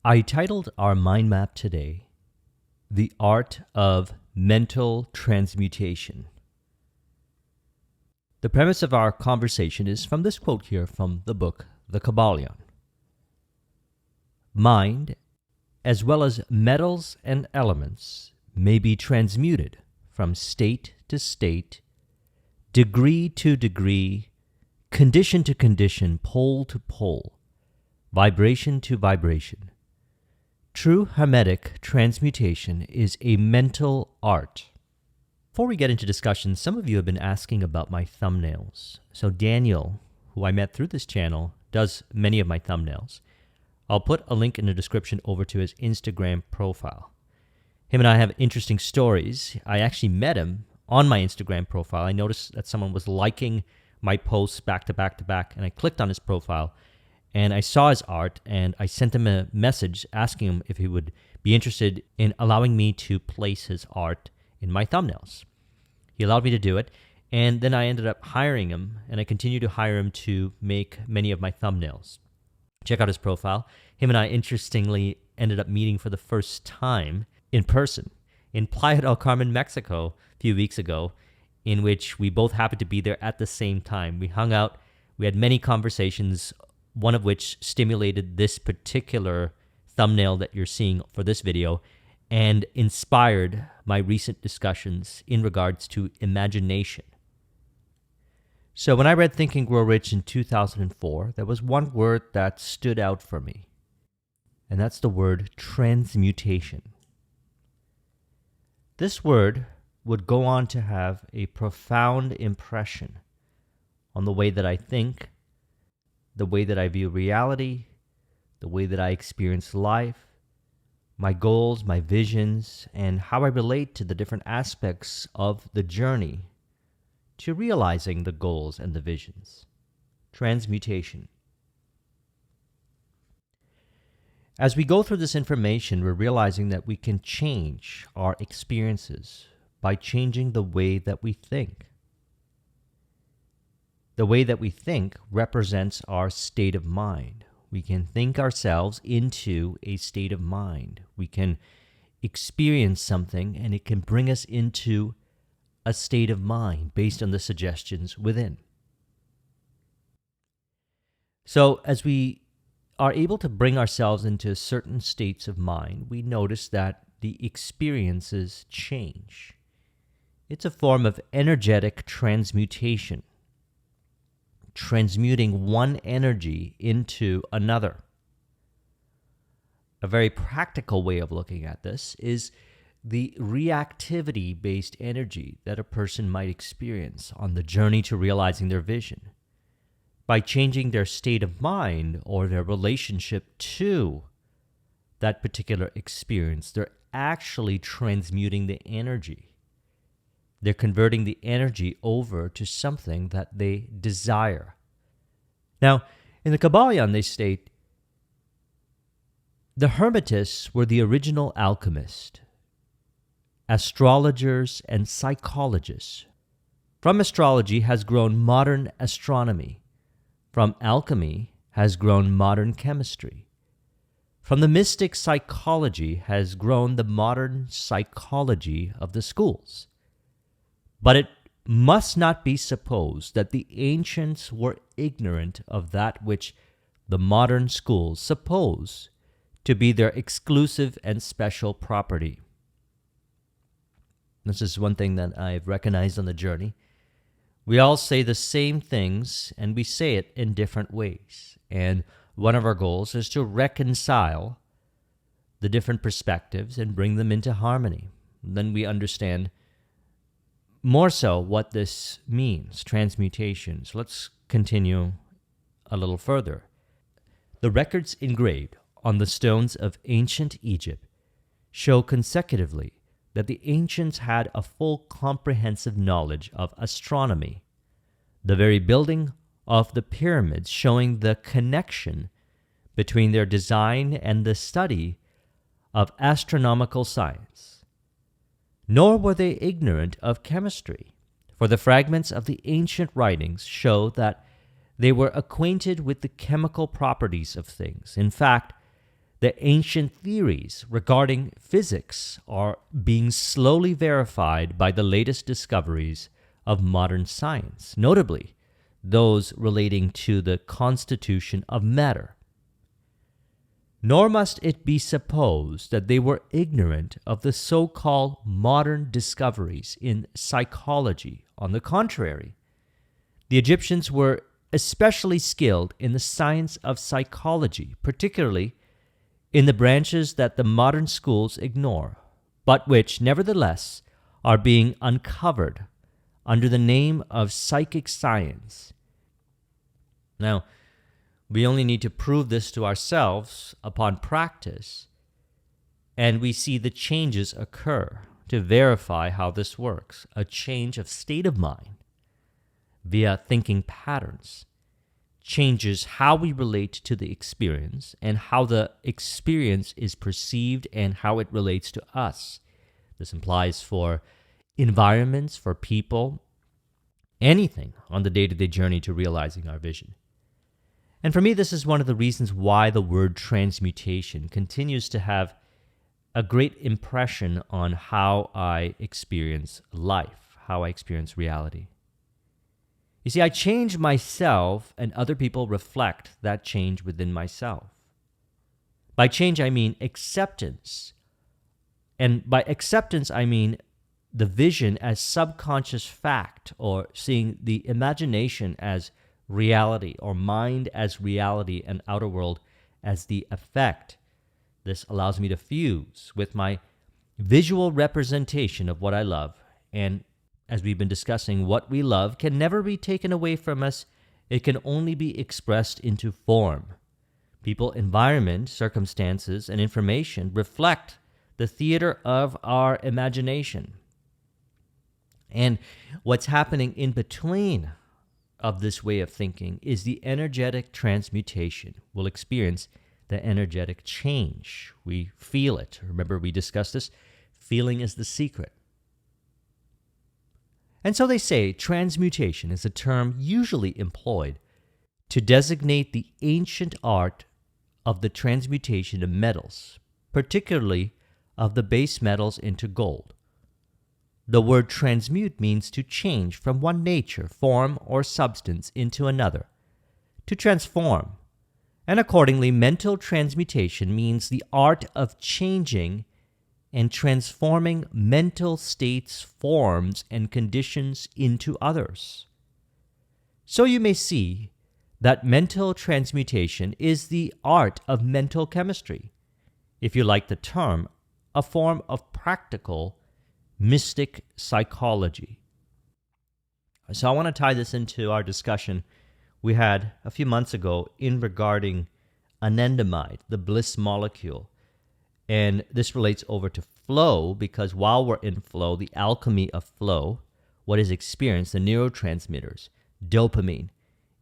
I titled our mind map today, The Art of Mental Transmutation. The premise of our conversation is from this quote here from the book, The Kybalion. Mind, as well as metals and elements, may be transmuted from state to state, degree to degree, condition to condition, pole to pole, vibration to vibration. True hermetic transmutation is a mental art. Before we get into discussion, some of you have been asking about my thumbnails. So Daniel, who I met through this channel, does many of my thumbnails. I'll put a link in the description over to his Instagram profile. Him and I have interesting stories. I actually met him on my Instagram profile. I noticed that someone was liking my posts back to back to back, and I clicked on his profile, and I saw his art, and I sent him a message asking him if he would be interested in allowing me to place his art in my thumbnails. He allowed me to do it, and then I ended up hiring him, and I continue to hire him to make many of my thumbnails. Check out his profile. Him and I, interestingly, ended up meeting for the first time in person in Playa del Carmen, Mexico, a few weeks ago, in which we both happened to be there at the same time. We hung out, we had many conversations, one of which stimulated this particular thumbnail that you're seeing for this video and inspired my recent discussions in regards to imagination. So when I read Think and Grow Rich in 2004, there was one word that stood out for me, and that's the word transmutation. This word would go on to have a profound impression on the way that I think, the way that I view reality, the way that I experience life, my goals, my visions, and how I relate to the different aspects of the journey to realizing the goals and the visions. Transmutation. As we go through this information, we're realizing that we can change our experiences by changing the way that we think. The way that we think represents our state of mind. We can think ourselves into a state of mind. We can experience something, and it can bring us into a state of mind based on the suggestions within. So as we are able to bring ourselves into certain states of mind, we notice that the experiences change. It's a form of energetic transmutation, transmuting one energy into another. A very practical way of looking at this is the reactivity-based energy that a person might experience on the journey to realizing their vision. By changing their state of mind or their relationship to that particular experience, they're actually transmuting the energy. They're converting the energy over to something that they desire. Now, in the Kybalion, they state, the Hermetists were the original alchemists, astrologers, and psychologists. From astrology has grown modern astronomy. From alchemy has grown modern chemistry. From the mystic psychology has grown the modern psychology of the schools. But it must not be supposed that the ancients were ignorant of that which the modern schools suppose to be their exclusive and special property. This is one thing that I've recognized on the journey. We all say the same things, and we say it in different ways. And one of our goals is to reconcile the different perspectives and bring them into harmony. Then we understand more so what this means, transmutation. So let's continue a little further. The records engraved on the stones of ancient Egypt show consecutively that the ancients had a full comprehensive knowledge of astronomy. The very building of the pyramids showing the connection between their design and the study of astronomical science. Nor were they ignorant of chemistry, for the fragments of the ancient writings show that they were acquainted with the chemical properties of things. In fact, The ancient theories regarding physics are being slowly verified by the latest discoveries of modern science, notably those relating to the constitution of matter. Nor must it be supposed that they were ignorant of the so-called modern discoveries in psychology. On the contrary, the Egyptians were especially skilled in the science of psychology, particularly in the branches that the modern schools ignore, but which, nevertheless, are being uncovered under the name of psychic science. Now, we only need to prove this to ourselves upon practice, and we see the changes occur to verify how this works. A change of state of mind via thinking patterns changes how we relate to the experience and how the experience is perceived and how it relates to us. This implies for environments, for people, anything on the day-to-day journey to realizing our vision. And for me, this is one of the reasons why the word transmutation continues to have a great impression on how I experience life, how I experience reality. You see, I change myself, and other people reflect that change within myself. By change, I mean acceptance. And by acceptance, I mean the vision as subconscious fact, or seeing the imagination as reality, or mind as reality, and outer world as the effect. This allows me to fuse with my visual representation of what I love, and as we've been discussing, what we love can never be taken away from us. It can only be expressed into form. People, environment, circumstances, and information reflect the theater of our imagination. And what's happening in between of this way of thinking is the energetic transmutation. We'll experience the energetic change. We feel it. Remember, we discussed this. Feeling is the secret. And so they say transmutation is a term usually employed to designate the ancient art of the transmutation of metals, particularly of the base metals into gold. The word transmute means to change from one nature, form, or substance into another, to transform. And accordingly, mental transmutation means the art of changing and transforming mental states, forms, and conditions into others. So you may see that mental transmutation is the art of mental chemistry, if you like the term, a form of practical mystic psychology. So I want to tie this into our discussion we had a few months ago in regarding anandamide, the bliss molecule. And this relates over to flow, because while we're in flow, the alchemy of flow, what is experienced, the neurotransmitters, dopamine,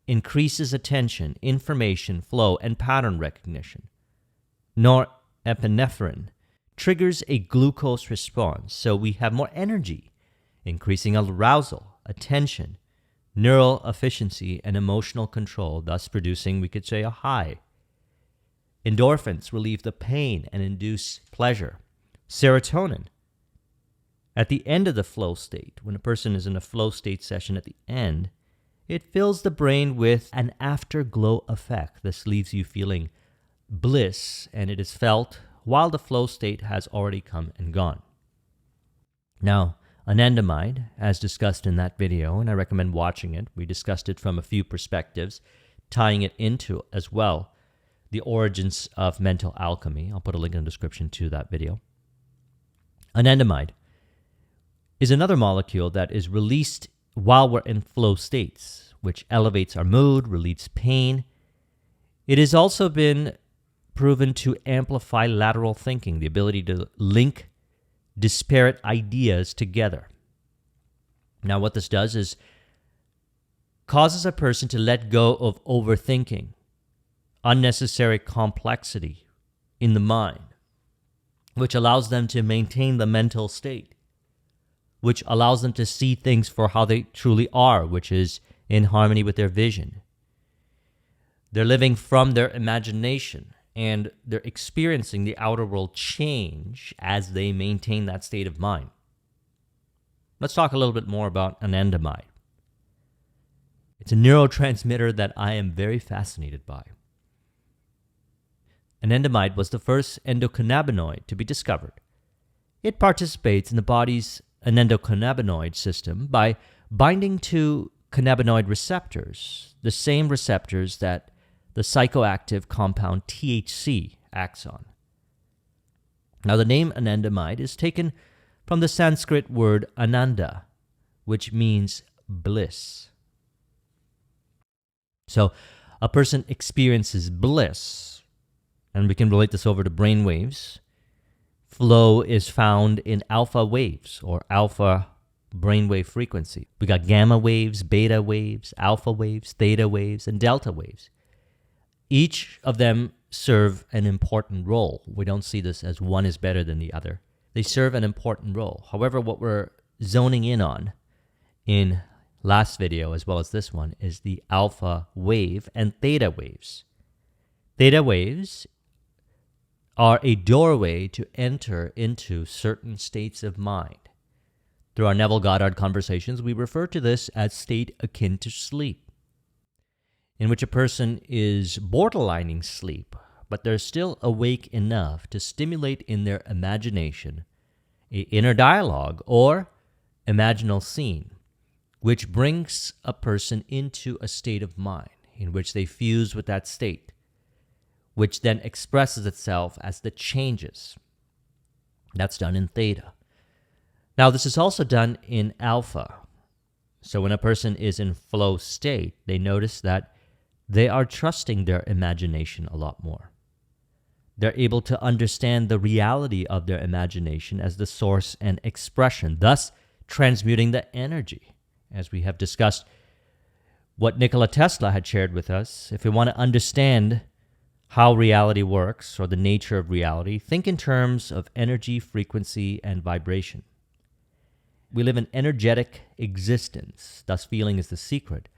increases attention, information flow, and pattern recognition. Norepinephrine triggers a glucose response, so we have more energy, increasing arousal, attention, neural efficiency, and emotional control, thus producing, we could say, a high. Endorphins relieve the pain and induce pleasure. Serotonin, at the end of the flow state, when a person is in a flow state session at the end, it fills the brain with an afterglow effect. This leaves you feeling bliss, and it is felt while the flow state has already come and gone. Now, anandamide, as discussed in that video, and I recommend watching it, we discussed it from a few perspectives, tying it into as well the origins of mental alchemy. I'll put a link in the description to that video. Anandamide is another molecule that is released while we're in flow states, which elevates our mood, relieves pain. It has also been proven to amplify lateral thinking, the ability to link disparate ideas together. Now, what this does is causes a person to let go of overthinking, unnecessary complexity in the mind, which allows them to maintain the mental state, which allows them to see things for how they truly are, which is in harmony with their vision. They're living from their imagination, and they're experiencing the outer world change as they maintain that state of mind. Let's talk a little bit more about anandamide. It's a neurotransmitter that I am very fascinated by. Anandamide was the first endocannabinoid to be discovered. It participates in the body's endocannabinoid system by binding to cannabinoid receptors, the same receptors that the psychoactive compound THC acts on. Now, the name anandamide is taken from the Sanskrit word ananda, which means bliss. So, a person experiences bliss, and we can relate this over to brain waves. Flow is found in alpha waves or alpha brainwave frequency. We got gamma waves, beta waves, alpha waves, theta waves, and delta waves. Each of them serve an important role. We don't see this as one is better than the other. They serve an important role. However, what we're zoning in on in last video as well as this one is the alpha wave and theta waves. Theta waves are a doorway to enter into certain states of mind. Through our Neville Goddard conversations, we refer to this as state akin to sleep, in which a person is borderlining sleep, but they're still awake enough to stimulate in their imagination an inner dialogue or imaginal scene, which brings a person into a state of mind in which they fuse with that state, which then expresses itself as the changes. That's done in theta. Now, this is also done in alpha. So when a person is in flow state, they notice that they are trusting their imagination a lot more. They're able to understand the reality of their imagination as the source and expression, thus transmuting the energy. As we have discussed what Nikola Tesla had shared with us, if we want to understand how reality works or the nature of reality, think in terms of energy, frequency, and vibration. We live an energetic existence, thus feeling is the secret,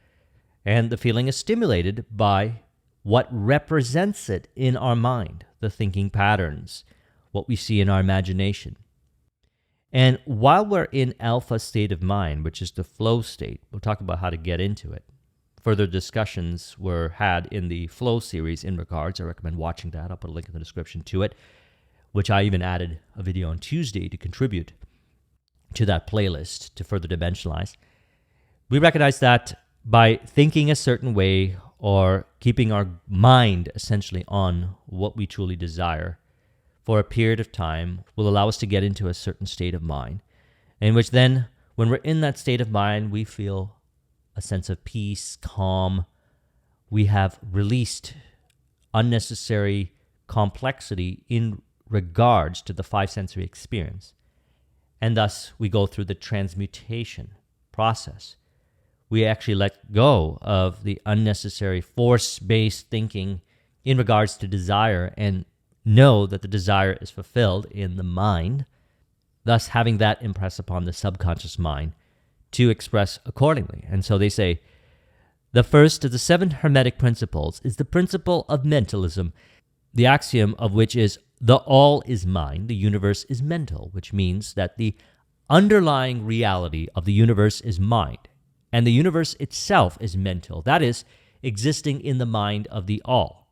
and the feeling is stimulated by what represents it in our mind, the thinking patterns, what we see in our imagination. And while we're in alpha state of mind, which is the flow state, we'll talk about how to get into it. Further discussions were had in the flow series in regards. I recommend watching that. I'll put a link in the description to it, which I even added a video on Tuesday to contribute to that playlist to further dimensionalize. We recognize that by thinking a certain way or keeping our mind essentially on what we truly desire for a period of time will allow us to get into a certain state of mind, in which then, when we're in that state of mind, we feel a sense of peace, calm. We have released unnecessary complexity in regards to the five sensory experience. And thus, we go through the transmutation process. We actually let go of the unnecessary force-based thinking in regards to desire and know that the desire is fulfilled in the mind, thus having that impress upon the subconscious mind to express accordingly. And so they say, the first of the 7 Hermetic principles is the principle of mentalism, the axiom of which is the all is mind, the universe is mental, which means that the underlying reality of the universe is mind, and the universe itself is mental, that is, existing in the mind of the all.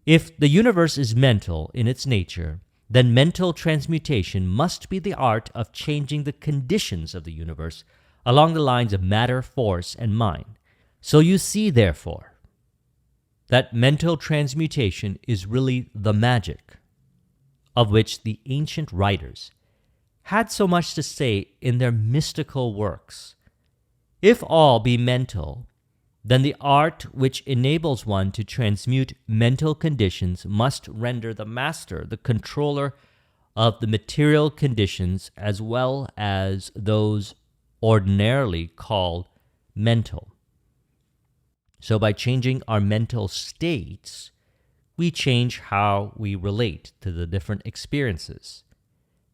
If the universe is mental in its nature, then mental transmutation must be the art of changing the conditions of the universe along the lines of matter, force, and mind. So you see, therefore, that mental transmutation is really the magic of which the ancient writers had so much to say in their mystical works. If all be mental, then the art which enables one to transmute mental conditions must render the master the controller of the material conditions as well as those ordinarily called mental. So by changing our mental states, we change how we relate to the different experiences.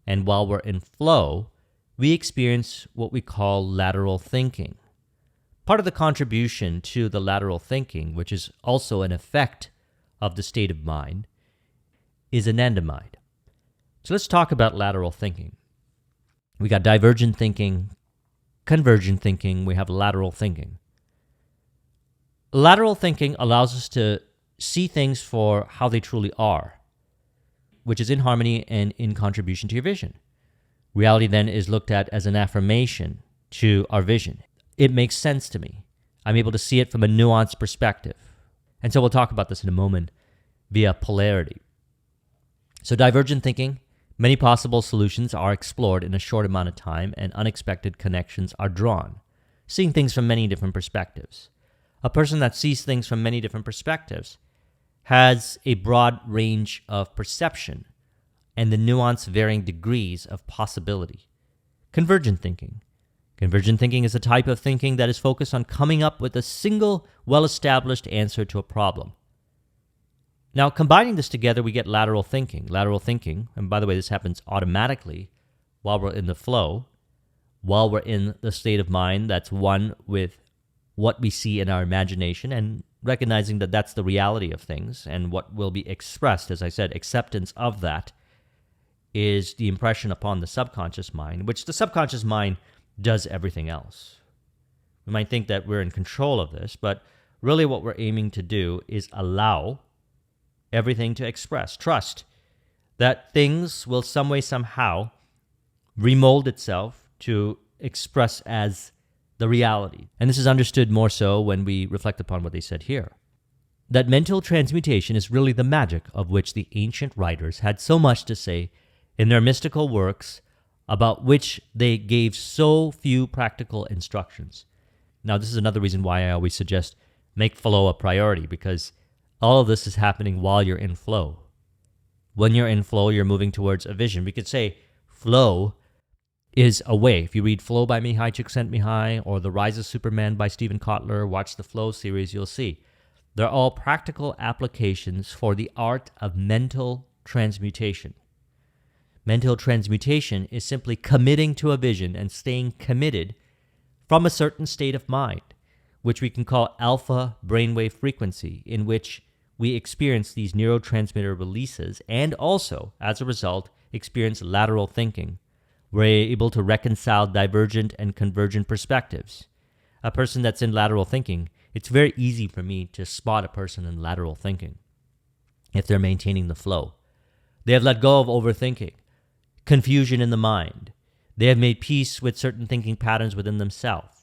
And while we're in flow, we experience what we call lateral thinking. Part of the contribution to the lateral thinking, which is also an effect of the state of mind is anandamide. So let's talk about lateral thinking. We got divergent thinking, convergent thinking, we have lateral thinking. Lateral thinking allows us to see things for how they truly are, which is in harmony and in contribution to your vision. Reality then is looked at as an affirmation to our vision. It makes sense to me. I'm able to see it from a nuanced perspective. And so we'll talk about this in a moment via polarity. So divergent thinking, many possible solutions are explored in a short amount of time and unexpected connections are drawn, seeing things from many different perspectives. A person that sees things from many different perspectives has a broad range of perception and the nuanced varying degrees of possibility. Convergent thinking. Convergent thinking is a type of thinking that is focused on coming up with a single, well-established answer to a problem. Now, combining this together, we get lateral thinking. Lateral thinking, and by the way, this happens automatically while we're in the flow, while we're in the state of mind that's one with what we see in our imagination and recognizing that that's the reality of things and what will be expressed. As I said, acceptance of that is the impression upon the subconscious mind, which the subconscious mind does everything else. We might think that we're in control of this, but really what we're aiming to do is allow everything to express. Trust that things will some way, somehow remold itself to express as the reality. And this is understood more so when we reflect upon what they said here. That mental transmutation is really the magic of which the ancient writers had so much to say in their mystical works, about which they gave so few practical instructions. Now, this is another reason why I always suggest make flow a priority, because all of this is happening while you're in flow. When you're in flow, you're moving towards a vision. We could say flow is a way. If you read Flow by Mihaly Csikszentmihalyi or The Rise of Superman by Stephen Kotler, watch the Flow series, you'll see. They're all practical applications for the art of mental transmutation. Mental transmutation is simply committing to a vision and staying committed from a certain state of mind, which we can call alpha brainwave frequency, in which we experience these neurotransmitter releases and also, as a result, experience lateral thinking. We're able to reconcile divergent and convergent perspectives. A person that's in lateral thinking, it's very easy for me to spot a person in lateral thinking if they're maintaining the flow. They have let go of overthinking, confusion in the mind. They have made peace with certain thinking patterns within themselves.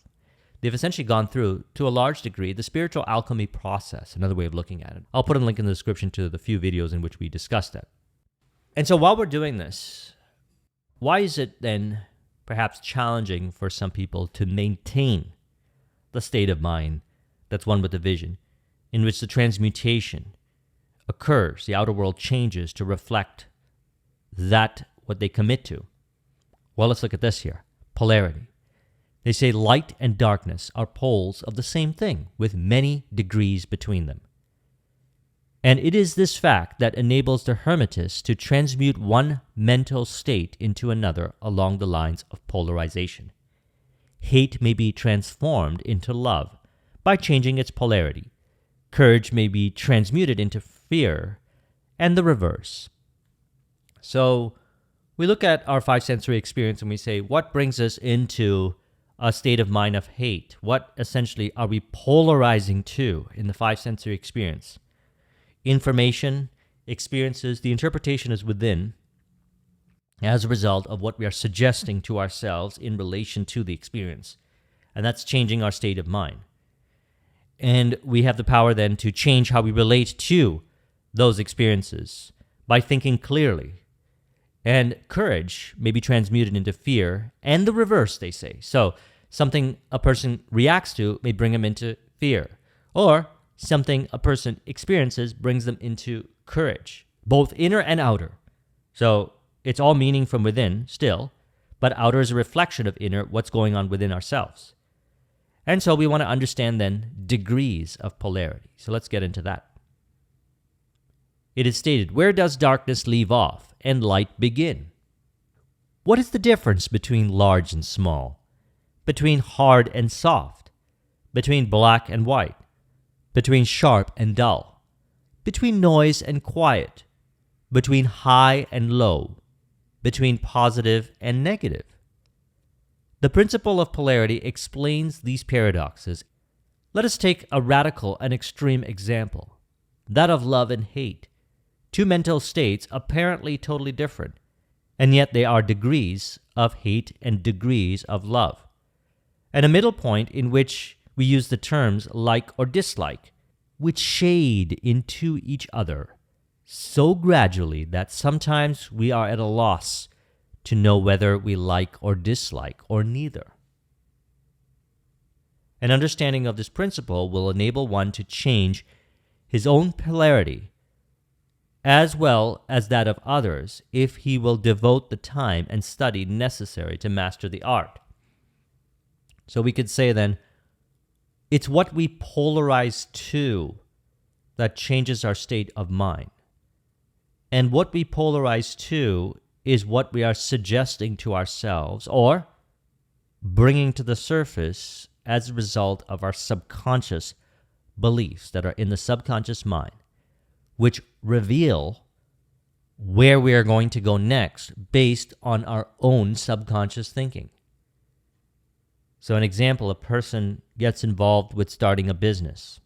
They've essentially gone through, to a large degree, the spiritual alchemy process, another way of looking at it. I'll put a link in the description to the few videos in which we discussed that. And so while we're doing this, why is it then perhaps challenging for some people to maintain the state of mind that's one with the vision, in which the transmutation occurs, the outer world changes to reflect that what they commit to? Well, let's look at this here. Polarity. They say light and darkness are poles of the same thing with many degrees between them. And it is this fact that enables the Hermetist to transmute one mental state into another along the lines of polarization. Hate may be transformed into love by changing its polarity. Courage may be transmuted into fear, and the reverse. So we look at our five sensory experience and we say, what brings us into a state of mind of hate? What essentially are we polarizing to in the five sensory experience? Information, experiences, the interpretation is within as a result of what we are suggesting to ourselves in relation to the experience. And that's changing our state of mind. And we have the power then to change how we relate to those experiences by thinking clearly. And courage may be transmuted into fear, and the reverse, they say. So something a person reacts to may bring them into fear, or something a person experiences brings them into courage, both inner and outer. So it's all meaning from within still, but outer is a reflection of inner, what's going on within ourselves. And so we want to understand then degrees of polarity. So let's get into that. It is stated, where does darkness leave off and light begin? What is the difference between large and small, between hard and soft, between black and white, between sharp and dull, between noise and quiet, between high and low, between positive and negative. The principle of polarity explains these paradoxes. Let us take a radical and extreme example, that of love and hate. Two mental states apparently totally different, and yet they are degrees of hate and degrees of love, and a middle point in which we use the terms like or dislike, which shade into each other so gradually that sometimes we are at a loss to know whether we like or dislike or neither. An understanding of this principle will enable one to change his own polarity as well as that of others if he will devote the time and study necessary to master the art. So we could say then, it's what we polarize to that changes our state of mind. And what we polarize to is what we are suggesting to ourselves or bringing to the surface as a result of our subconscious beliefs that are in the subconscious mind, which reveal where we are going to go next based on our own subconscious thinking. So an example, a person gets involved with starting a business,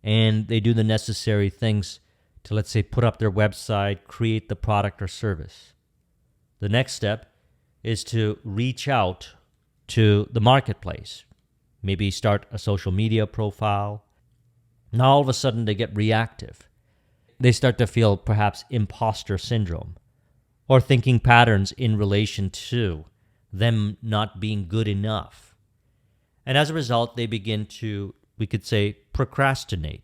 and they do the necessary things to, let's say, put up their website, create the product or service. The next step is to reach out to the marketplace, maybe start a social media profile. Now all of a sudden they get reactive. They start to feel perhaps imposter syndrome or thinking patterns in relation to them not being good enough. And as a result, they begin to, we could say, procrastinate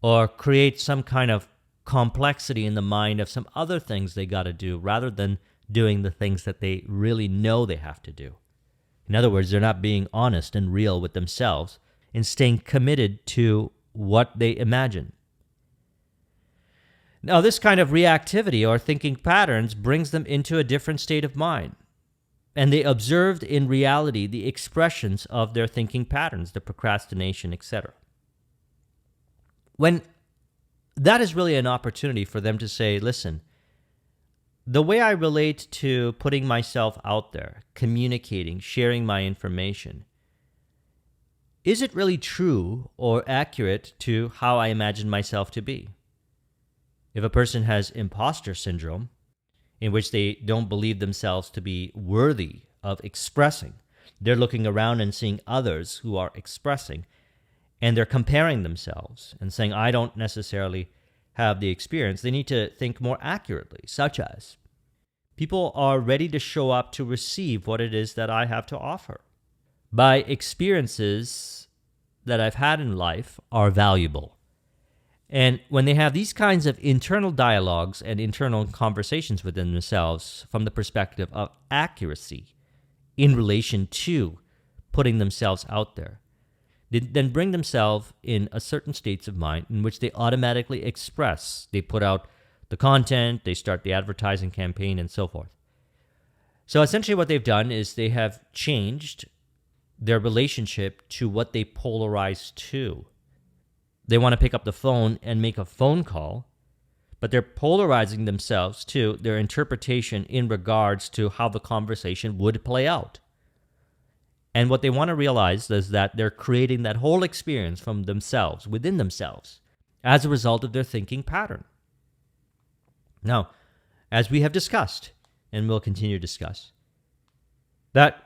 or create some kind of complexity in the mind of some other things they got to do rather than doing the things that they really know they have to do. In other words, they're not being honest and real with themselves and staying committed to what they imagine. Now, this kind of reactivity or thinking patterns brings them into a different state of mind. And they observed in reality the expressions of their thinking patterns, the procrastination, etc. When that is really an opportunity for them to say, listen, the way I relate to putting myself out there, communicating, sharing my information, is it really true or accurate to how I imagine myself to be? If a person has imposter syndrome, in which they don't believe themselves to be worthy of expressing, they're looking around and seeing others who are expressing, and they're comparing themselves and saying, I don't necessarily have the experience. They need to think more accurately, such as, people are ready to show up to receive what it is that I have to offer. My experiences that I've had in life are valuable. And when they have these kinds of internal dialogues and internal conversations within themselves from the perspective of accuracy in relation to putting themselves out there, they then bring themselves in a certain states of mind in which they automatically express. They put out the content, they start the advertising campaign, and so forth. So essentially what they've done is they have changed their relationship to what they polarize to. They want to pick up the phone and make a phone call, but they're polarizing themselves to their interpretation in regards to how the conversation would play out. And what they want to realize is that they're creating that whole experience from themselves, within themselves, as a result of their thinking pattern. Now, as we have discussed, and we'll continue to discuss, that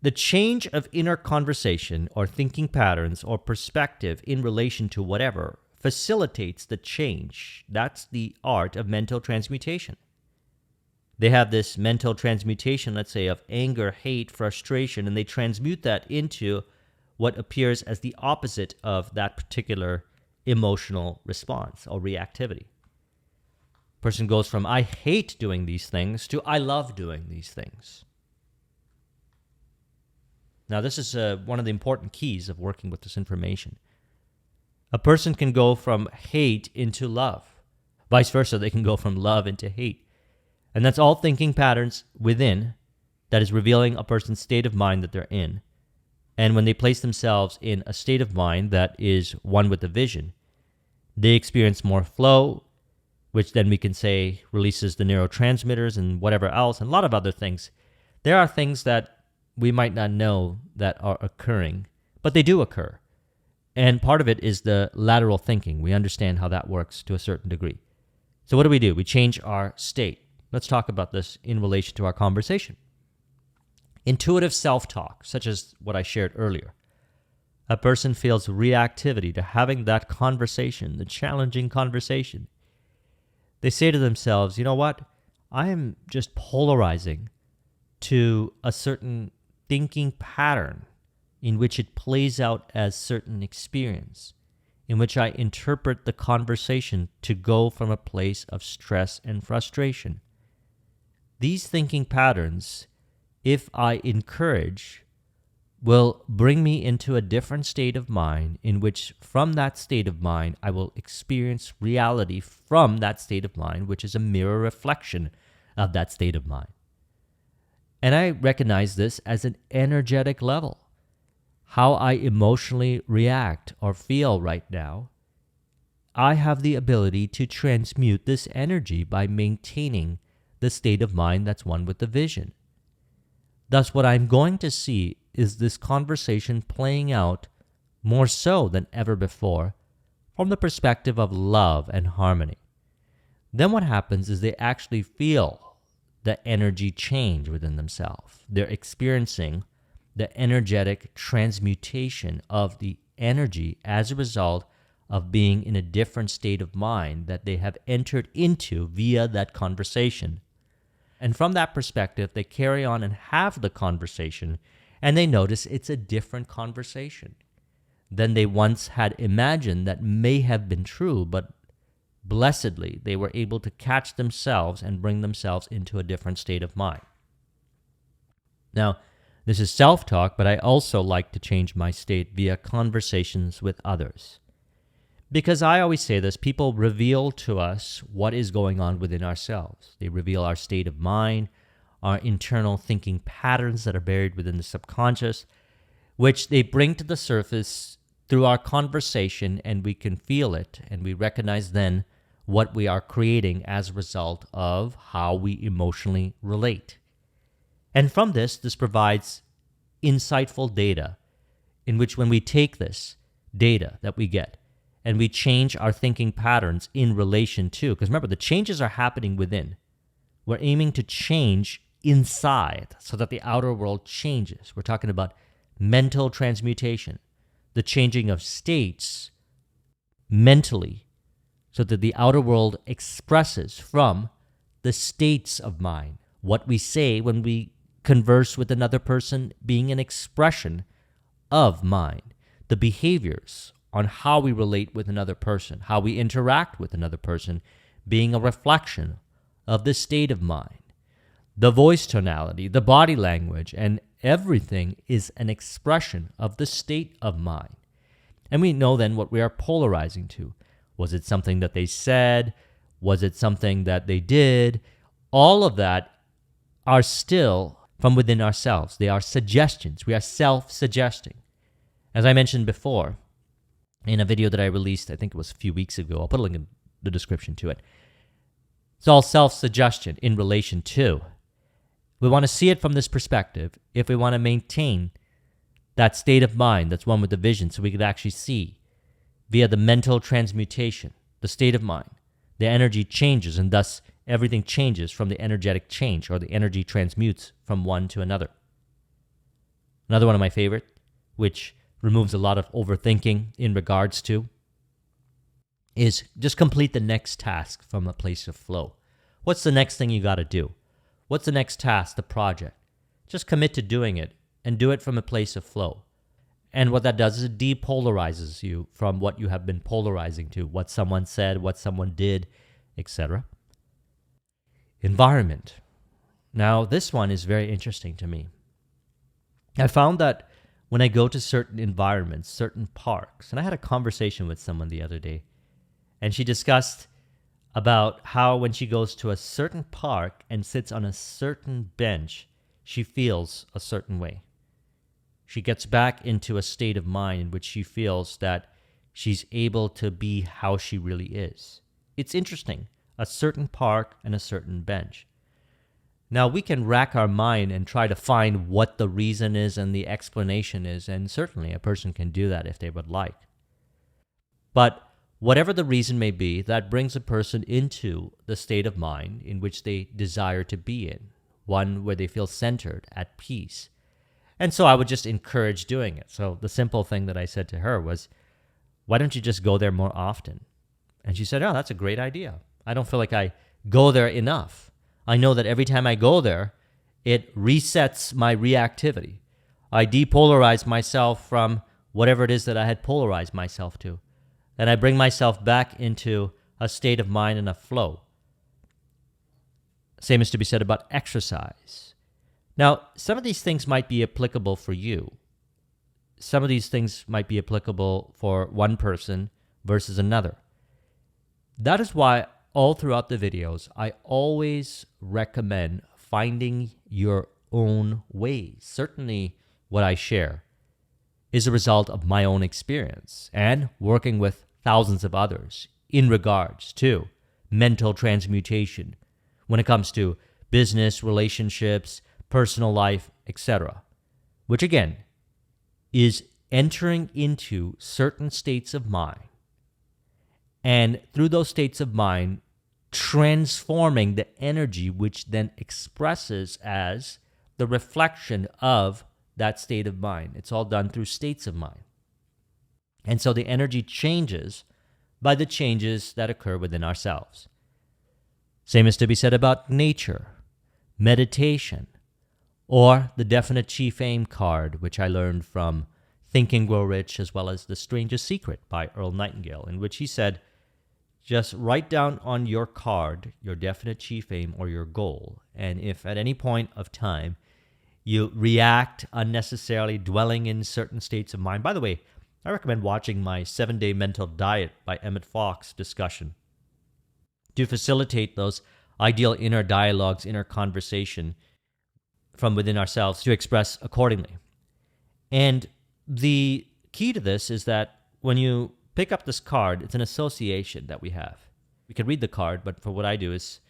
the change of inner conversation or thinking patterns or perspective in relation to whatever facilitates the change. That's the art of mental transmutation. They have this mental transmutation, let's say, of anger, hate, frustration, and they transmute that into what appears as the opposite of that particular emotional response or reactivity. Person goes from, I hate doing these things, to I love doing these things. Now, this is one of the important keys of working with this information. A person can go from hate into love. Vice versa, they can go from love into hate. And that's all thinking patterns within that is revealing a person's state of mind that they're in. And when they place themselves in a state of mind that is one with the vision, They experience more flow, which then we can say releases the neurotransmitters and whatever else, and a lot of other things. There are things that we might not know that are occurring, but they do occur. And part of it is the lateral thinking. We understand how that works to a certain degree. So what do? We change our state. Let's talk about this in relation to our conversation. Intuitive self-talk, such as what I shared earlier. A person feels reactivity to having that conversation, the challenging conversation. They say to themselves, you know what? I am just polarizing to a certain thinking pattern in which it plays out as certain experience, in which I interpret the conversation to go from a place of stress and frustration. These thinking patterns, if I encourage, will bring me into a different state of mind in which from that state of mind I will experience reality from that state of mind, which is a mirror reflection of that state of mind. And I recognize this as an energetic level. How I emotionally react or feel right now, I have the ability to transmute this energy by maintaining the state of mind that's one with the vision. Thus, what I'm going to see is this conversation playing out more so than ever before from the perspective of love and harmony. Then what happens is they actually feel the energy change within themselves. They're experiencing the energetic transmutation of the energy as a result of being in a different state of mind that they have entered into via that conversation. And from that perspective, they carry on and have the conversation, and they notice it's a different conversation than they once had imagined that may have been true, but blessedly, they were able to catch themselves and bring themselves into a different state of mind. Now, this is self-talk, but I also like to change my state via conversations with others. Because I always say this, people reveal to us what is going on within ourselves. They reveal our state of mind, our internal thinking patterns that are buried within the subconscious, which they bring to the surface through our conversation, and we can feel it, and we recognize then what we are creating as a result of how we emotionally relate. And from this provides insightful data in which when we take this data that we get and we change our thinking patterns in relation to, because remember, the changes are happening within. We're aiming to change inside so that the outer world changes. We're talking about mental transmutation, the changing of states mentally so that the outer world expresses from the states of mind. What we say when we converse with another person being an expression of mind. The behaviors on how we relate with another person, how we interact with another person, being a reflection of the state of mind. The voice tonality, the body language, and everything is an expression of the state of mind. And we know then what we are polarizing to. Was it something that they said? Was it something that they did? All of that are still from within ourselves. They are suggestions. We are self-suggesting. As I mentioned before, in a video that I released, I think it was a few weeks ago, I'll put a link in the description to it. It's all self-suggestion in relation to. We want to see it from this perspective if we want to maintain that state of mind that's one with the vision, so we could actually see via the mental transmutation, the state of mind. The energy changes, and thus everything changes from the energetic change, or the energy transmutes from one to another. Another one of my favorite, which removes a lot of overthinking in regards to, is just complete the next task from a place of flow. What's the next thing you got to do? What's the next task, the project? Just commit to doing it and do it from a place of flow. And what that does is it depolarizes you from what you have been polarizing to, what someone said, what someone did, etc. Environment. Now, this one is very interesting to me. I found that when I go to certain environments, certain parks, and I had a conversation with someone the other day, and she discussed about how when she goes to a certain park and sits on a certain bench, she feels a certain way. She gets back into a state of mind in which she feels that she's able to be how she really is. It's interesting, a certain park and a certain bench. Now, we can rack our mind and try to find what the reason is and the explanation is, and certainly a person can do that if they would like. But whatever the reason may be, that brings a person into the state of mind in which they desire to be in, one where they feel centered, at peace. And so I would just encourage doing it. So the simple thing that I said to her was, why don't you just go there more often? And she said, oh, that's a great idea. I don't feel like I go there enough. I know that every time I go there, it resets my reactivity. I depolarize myself from whatever it is that I had polarized myself to. And I bring myself back into a state of mind and a flow. Same is to be said about exercise. Now, some of these things might be applicable for you. Some of these things might be applicable for one person versus another. That is why all throughout the videos, I always recommend finding your own ways. Certainly what I share is a result of my own experience and working with thousands of others in regards to mental transmutation when it comes to business, relationships, personal life, etc. Which again is entering into certain states of mind, and through those states of mind, transforming the energy which then expresses as the reflection of that state of mind. It's all done through states of mind. And so the energy changes by the changes that occur within ourselves. Same is to be said about nature, meditation, or the definite chief aim card, which I learned from Think and Grow Rich, as well as The Strangest Secret by Earl Nightingale, in which he said, just write down on your card your definite chief aim or your goal. And if at any point of time you react unnecessarily, dwelling in certain states of mind. By the way, I recommend watching my 7-Day Mental Diet by Emmett Fox discussion to facilitate those ideal inner dialogues, inner conversation from within ourselves to express accordingly. And the key to this is that when you pick up this card, it's an association that we have. We can read the card, but for what I do is,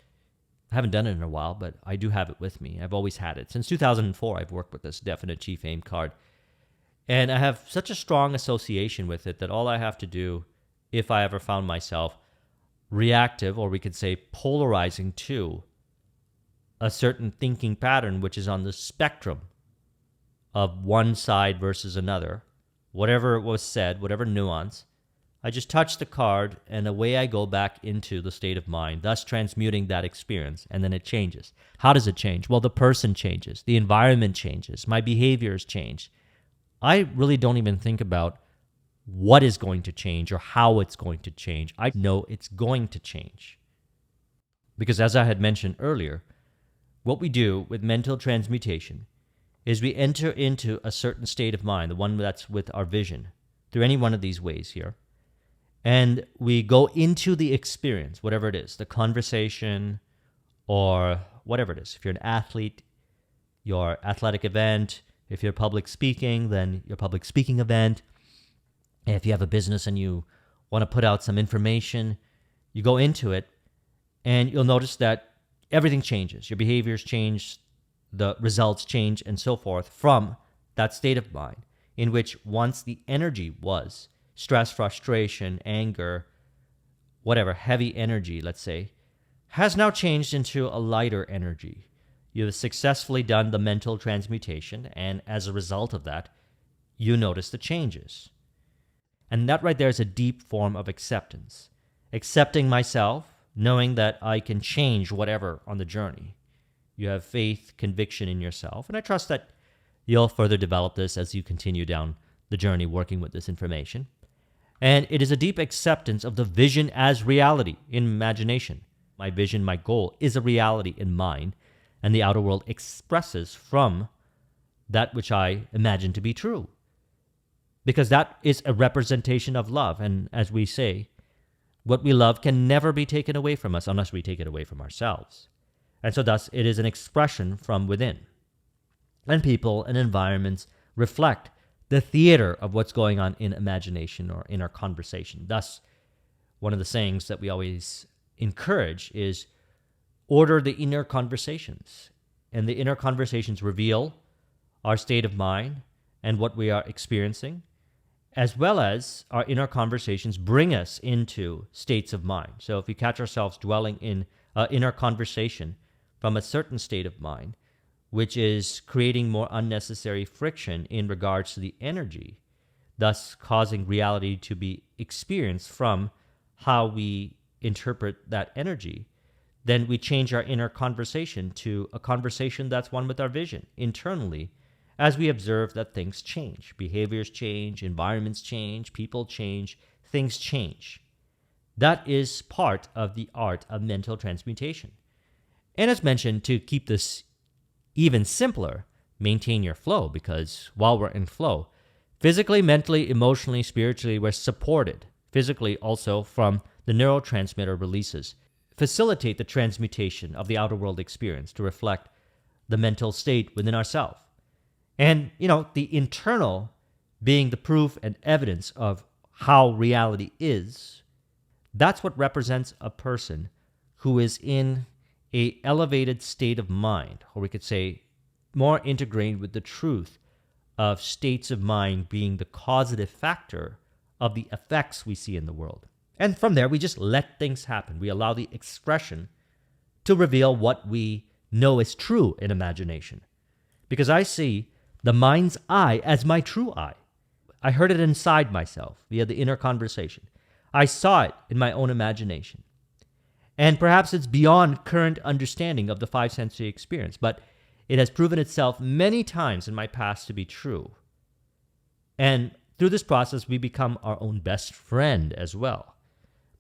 I haven't done it in a while, but I do have it with me. I've always had it. Since 2004, I've worked with this definite chief aim card. And I have such a strong association with it that all I have to do, if I ever found myself reactive, or we could say polarizing to a certain thinking pattern, which is on the spectrum of one side versus another, whatever was said, whatever nuance, I just touch the card and away I go back into the state of mind, thus transmuting that experience, and then it changes. How does it change? Well, the person changes, the environment changes, my behaviors change. I really don't even think about what is going to change or how it's going to change. I know it's going to change. Because as I had mentioned earlier, what we do with mental transmutation is we enter into a certain state of mind, the one that's with our vision, through any one of these ways here. And we go into the experience, whatever it is, the conversation or whatever it is. If you're an athlete, your athletic event. If you're public speaking, then your public speaking event. If you have a business and you want to put out some information, you go into it and you'll notice that everything changes. Your behaviors change, the results change, and so forth from that state of mind in which once the energy was stress, frustration, anger, whatever, heavy energy, let's say, has now changed into a lighter energy. You have successfully done the mental transmutation, and as a result of that, you notice the changes. And that right there is a deep form of acceptance. Accepting myself, knowing that I can change whatever on the journey. You have faith, conviction in yourself, and I trust that you'll further develop this as you continue down the journey working with this information. And it is a deep acceptance of the vision as reality in imagination. My vision, my goal, is a reality in mind, and the outer world expresses from that which I imagine to be true. Because that is a representation of love, and as we say, what we love can never be taken away from us unless we take it away from ourselves. And so thus, it is an expression from within. And people and environments reflect the theater of what's going on in imagination or in our conversation. Thus, one of the sayings that we always encourage is order the inner conversations. And the inner conversations reveal our state of mind and what we are experiencing, as well as our inner conversations bring us into states of mind. So if we catch ourselves dwelling in inner conversation from a certain state of mind, which is creating more unnecessary friction in regards to the energy, thus causing reality to be experienced from how we interpret that energy, then we change our inner conversation to a conversation that's one with our vision internally, as we observe that things change. Behaviors change, environments change, people change, things change. That is part of the art of mental transmutation. And as mentioned, to keep this even simpler, maintain your flow, because while we're in flow, physically, mentally, emotionally, spiritually, we're supported. Physically also from the neurotransmitter releases. Facilitate the transmutation of the outer world experience to reflect the mental state within ourselves. And, the internal being the proof and evidence of how reality is, that's what represents a person who is in a elevated state of mind, or we could say more integrated with the truth of states of mind being the causative factor of the effects we see in the world. And from there, we just let things happen. We allow the expression to reveal what we know is true in imagination. Because I see the mind's eye as my true eye. I heard it inside myself via the inner conversation. I saw it in my own imagination. And perhaps it's beyond current understanding of the five sensory experience, but it has proven itself many times in my past to be true. And through this process, we become our own best friend as well.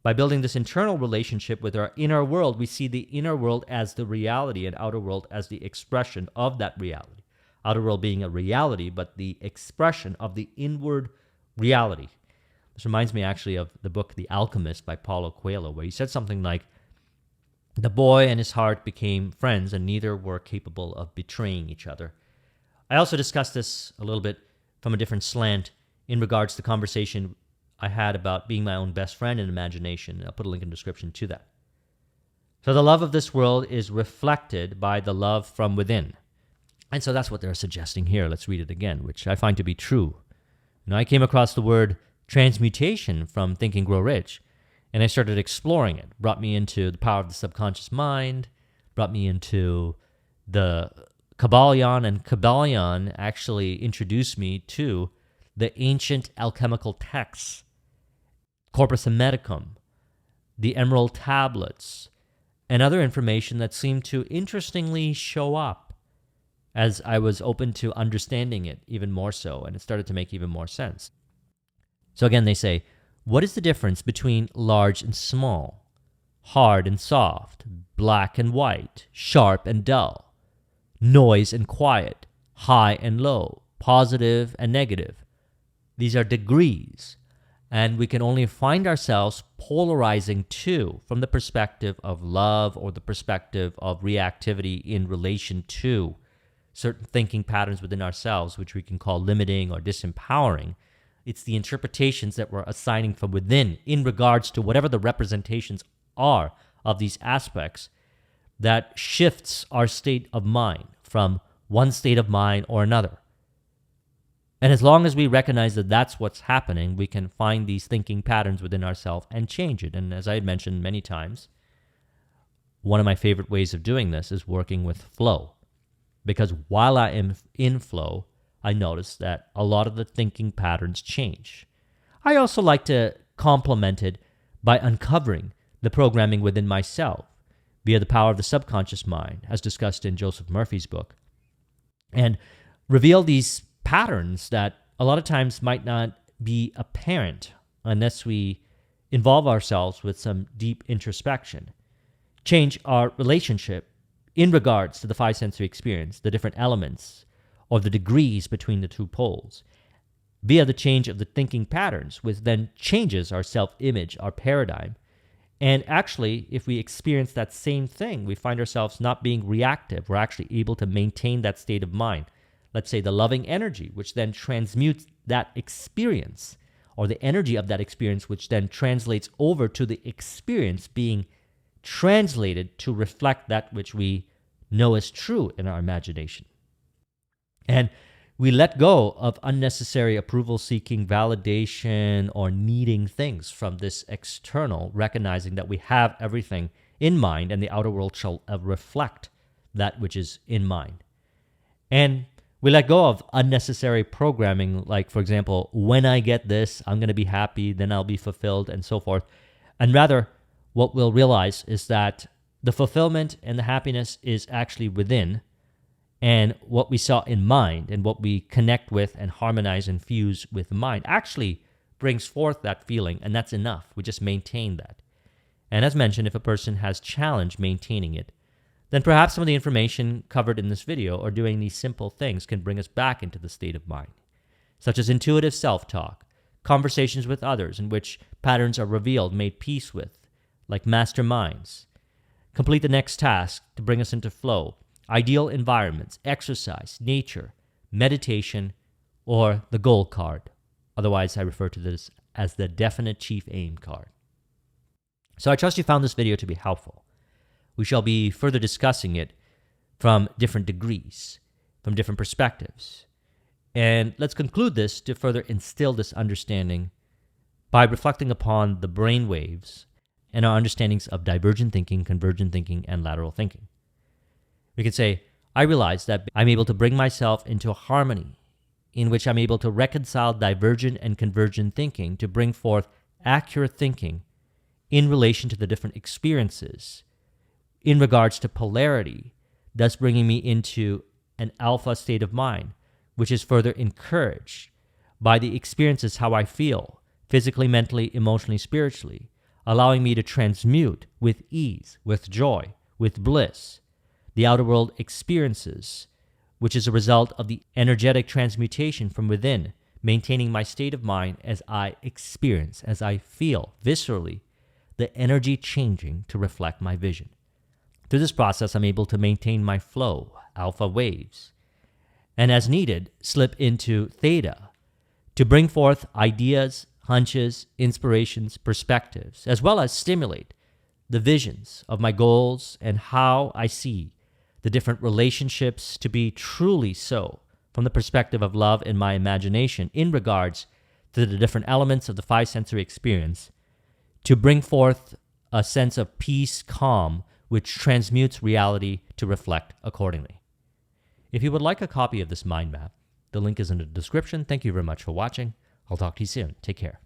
By building this internal relationship with our inner world, we see the inner world as the reality and outer world as the expression of that reality. Outer world being a reality, but the expression of the inward reality. This reminds me actually of the book The Alchemist by Paulo Coelho, where he said something like, the boy and his heart became friends, and neither were capable of betraying each other. I also discussed this a little bit from a different slant in regards to the conversation I had about being my own best friend in imagination. I'll put a link in the description to that. So the love of this world is reflected by the love from within. And so that's what they're suggesting here. Let's read it again, which I find to be true. I came across the word transmutation from Think and Grow Rich, and I started exploring it. Brought me into the power of the subconscious mind, brought me into the Kybalion, and Kybalion actually introduced me to the ancient alchemical texts, Corpus Hermeticum, the Emerald Tablets, and other information that seemed to interestingly show up as I was open to understanding it even more so, and it started to make even more sense. So again, they say, what is the difference between large and small, hard and soft, black and white, sharp and dull, noise and quiet, high and low, positive and negative? These are degrees, and we can only find ourselves polarizing two from the perspective of love or the perspective of reactivity in relation to certain thinking patterns within ourselves, which we can call limiting or disempowering. It's the interpretations that we're assigning from within in regards to whatever the representations are of these aspects that shifts our state of mind from one state of mind or another. And as long as we recognize that that's what's happening, we can find these thinking patterns within ourselves and change it. And as I had mentioned many times, one of my favorite ways of doing this is working with flow. Because while I am in flow, I notice that a lot of the thinking patterns change. I also like to complement it by uncovering the programming within myself via the power of the subconscious mind, as discussed in Joseph Murphy's book, and reveal these patterns that a lot of times might not be apparent unless we involve ourselves with some deep introspection. Change our relationship in regards to the five sensory experience, the different elements, or the degrees between the two poles, via the change of the thinking patterns, which then changes our self-image, our paradigm. And actually, if we experience that same thing, we find ourselves not being reactive. We're actually able to maintain that state of mind, let's say, the loving energy, which then transmutes that experience, or the energy of that experience, which then translates over to the experience being translated to reflect that which we know is true in our imagination. And we let go of unnecessary approval-seeking, validation, or needing things from this external, recognizing that we have everything in mind and the outer world shall reflect that which is in mind. And we let go of unnecessary programming, like, for example, when I get this, I'm going to be happy, then I'll be fulfilled, and so forth. And rather, what we'll realize is that the fulfillment and the happiness is actually within, and what we saw in mind and what we connect with and harmonize and fuse with mind actually brings forth that feeling, and that's enough. We just maintain that. And as mentioned, if a person has challenge maintaining it, then perhaps some of the information covered in this video or doing these simple things can bring us back into the state of mind, such as intuitive self-talk, conversations with others in which patterns are revealed, made peace with, like masterminds, complete the next task to bring us into flow, ideal environments, exercise, nature, meditation, or the goal card. Otherwise, I refer to this as the definite chief aim card. So I trust you found this video to be helpful. We shall be further discussing it from different degrees, from different perspectives. And let's conclude this to further instill this understanding by reflecting upon the brain waves and our understandings of divergent thinking, convergent thinking, and lateral thinking. We could say, I realize that I'm able to bring myself into a harmony in which I'm able to reconcile divergent and convergent thinking to bring forth accurate thinking in relation to the different experiences in regards to polarity, thus bringing me into an alpha state of mind, which is further encouraged by the experiences, how I feel, physically, mentally, emotionally, spiritually, allowing me to transmute with ease, with joy, with bliss, the outer world experiences, which is a result of the energetic transmutation from within, maintaining my state of mind as I experience, as I feel viscerally, the energy changing to reflect my vision. Through this process, I'm able to maintain my flow, alpha waves, and as needed, slip into theta to bring forth ideas, hunches, inspirations, perspectives, as well as stimulate the visions of my goals and how I see the different relationships to be truly so from the perspective of love in my imagination in regards to the different elements of the five sensory experience to bring forth a sense of peace, calm, which transmutes reality to reflect accordingly. If you would like a copy of this mind map, the link is in the description. Thank you very much for watching. I'll talk to you soon. Take care.